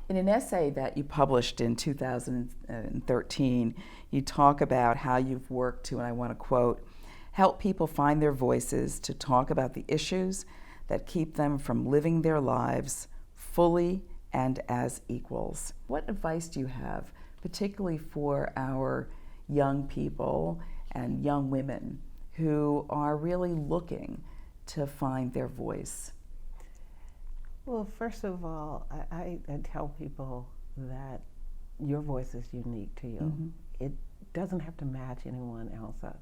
In an essay that you published in 2013, you talk about how you've worked to, and I want to quote, help people find their voices to talk about the issues that keep them from living their lives fully and as equals. What advice do you have, particularly for our young people and young women who are really looking to find their voice? Well, first of all, I tell people that your voice is unique to you. Mm-hmm. It doesn't have to match anyone else's.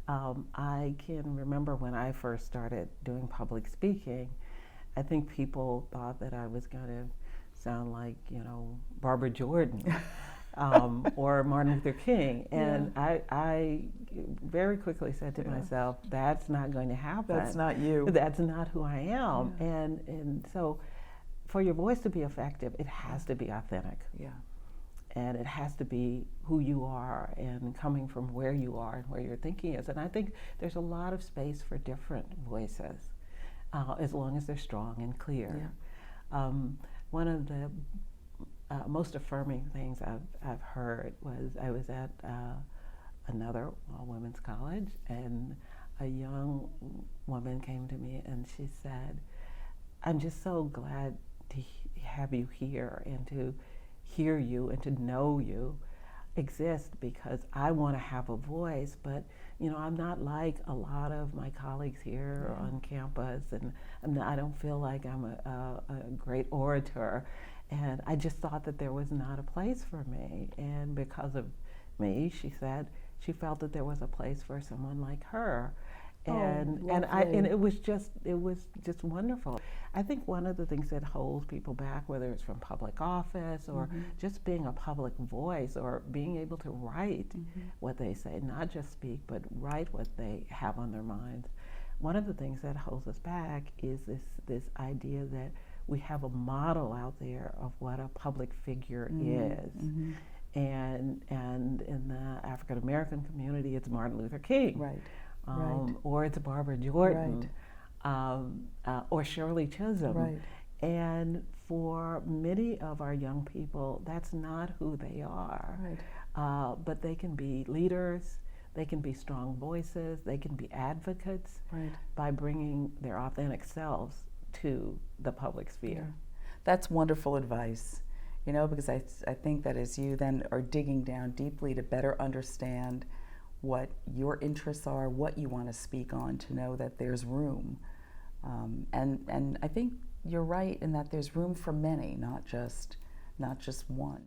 I can remember when I first started doing public speaking, I think people thought that I was going to sound like, Barbara Jordan or Martin Luther King. And yeah. I very quickly said to myself, that's not going to happen. That's not you. That's not who I am. Yeah. And so for your voice to be effective, it has to be authentic. Yeah. And it has to be who you are and coming from where you are and where your thinking is. And I think there's a lot of space for different voices, as long as they're strong and clear. Yeah. One of the most affirming things I've heard was I was at another women's college, and a young woman came to me and she said, I'm just so glad to have you here and to hear you and to know you exist, because I want to have a voice, but I'm not like a lot of my colleagues here on campus, and I don't feel like I'm a great orator, and I just thought that there was not a place for me. And because of me, she said, she felt that there was a place for someone like her. And it was just wonderful. I think one of the things that holds people back, whether it's from public office or just being a public voice or being able to write what they say, not just speak, but write what they have on their minds. One of the things that holds us back is this idea that we have a model out there of what a public figure is. And in the African American community, it's Martin Luther King. Right. Or it's Barbara Jordan, or Shirley Chisholm. Right. And for many of our young people, that's not who they are. Right. But they can be leaders, they can be strong voices, they can be advocates by bringing their authentic selves to the public sphere. Yeah. That's wonderful advice, because I think that as you then are digging down deeply to better understand what your interests are, what you want to speak on, to know that there's room. And I think you're right in that there's room for many, not just one.